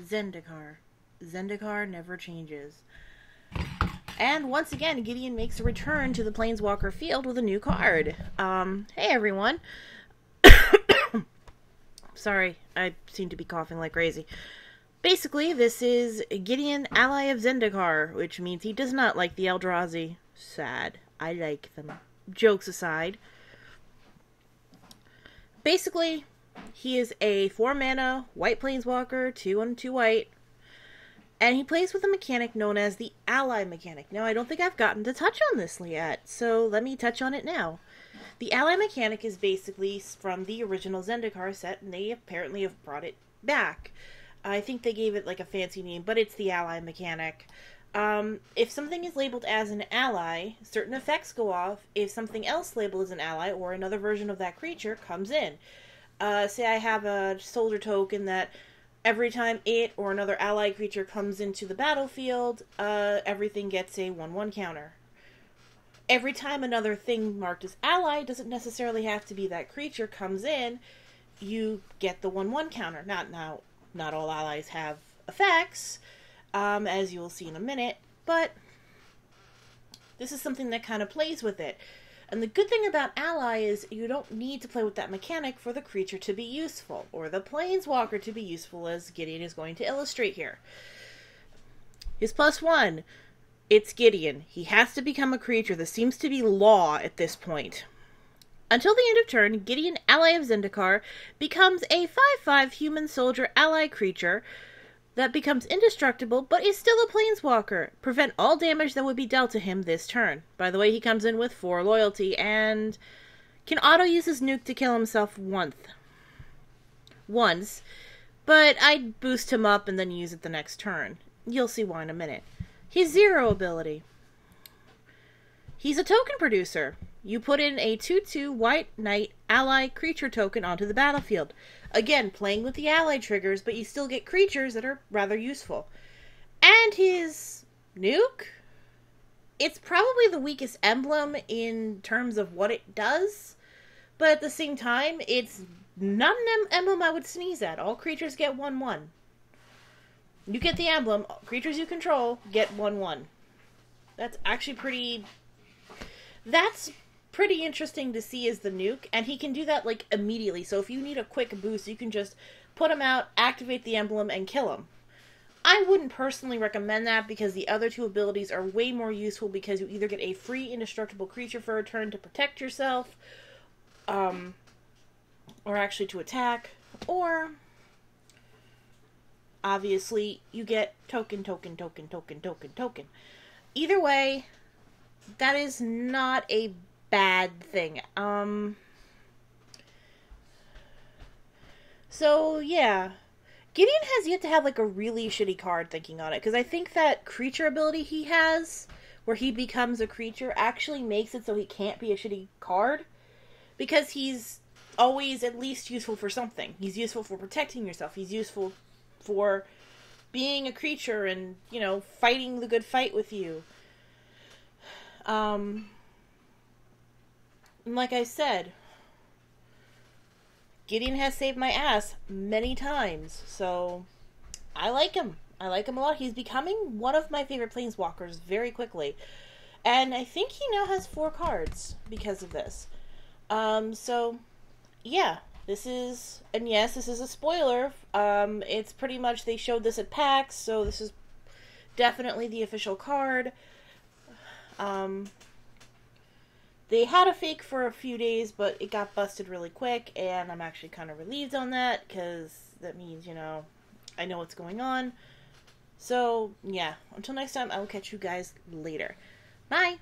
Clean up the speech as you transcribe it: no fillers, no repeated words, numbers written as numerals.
Zendikar. Zendikar never changes. And once again, Gideon makes a return to the Planeswalker field with a new card. Hey everyone. Sorry, I seem to be coughing like crazy. Basically, this is Gideon, ally of Zendikar, which means he does not like the Eldrazi. Sad. I like them. Jokes aside. Basically, he is a 4-mana white Planeswalker, 2/2 white, and he plays with a mechanic known as the Ally mechanic. Now, I don't think I've gotten to touch on this yet, so let me touch on it now. The Ally mechanic is basically from the original Zendikar set, and they apparently have brought it back. I think they gave it like a fancy name, but it's the Ally mechanic. If something is labeled as an ally, certain effects go off if something else labeled as an ally or another version of that creature comes in. Say I have a soldier token that every time it or another ally creature comes into the battlefield, everything gets a 1/1 counter. Every time another thing marked as ally, doesn't necessarily have to be that creature, comes in, you get the 1/1 counter. Not all allies have effects, as you will see in a minute, but this is something that kind of plays with it. And the good thing about ally is you don't need to play with that mechanic for the creature to be useful, or the Planeswalker to be useful, as Gideon is going to illustrate here. His +1, it's Gideon. He has to become a creature. This seems to be law at this point. Until the end of turn, Gideon, ally of Zendikar, becomes a 5/5 human soldier ally creature that becomes indestructible, but is still a Planeswalker. Prevent all damage that would be dealt to him this turn. By the way, he comes in with 4 loyalty, and can auto-use his nuke to kill himself once, but I'd boost him up and then use it the next turn. You'll see why in a minute. His 0 ability. He's a token producer. You put in a 2/2 white knight ally creature token onto the battlefield. Again, playing with the ally triggers, but you still get creatures that are rather useful. And his nuke? It's probably the weakest emblem in terms of what it does, but at the same time, it's not an emblem I would sneeze at. All creatures get 1/1. You get the emblem, creatures you control get 1/1. That's actually pretty interesting to see as the nuke, and he can do that like immediately. So if you need a quick boost, you can just put him out, activate the emblem, and kill him. I wouldn't personally recommend that because the other 2 abilities are way more useful because you either get a free indestructible creature for a turn to protect yourself, or actually to attack, or obviously you get token. Either way, that is not a bad thing. So, yeah. Gideon has yet to have, like, a really shitty card thinking on it, because I think that creature ability he has, where he becomes a creature, actually makes it so he can't be a shitty card, because he's always at least useful for something. He's useful for protecting yourself. He's useful for being a creature and, fighting the good fight with you. Like I said, Gideon has saved my ass many times, so I like him. I like him a lot. He's becoming one of my favorite Planeswalkers very quickly. And I think he now has 4 cards because of this. So, yeah. This is a spoiler. It's pretty much, they showed this at PAX, so this is definitely the official card. They had a fake for a few days, but it got busted really quick, and I'm actually kind of relieved on that, because that means, I know what's going on. So, yeah, until next time, I will catch you guys later. Bye!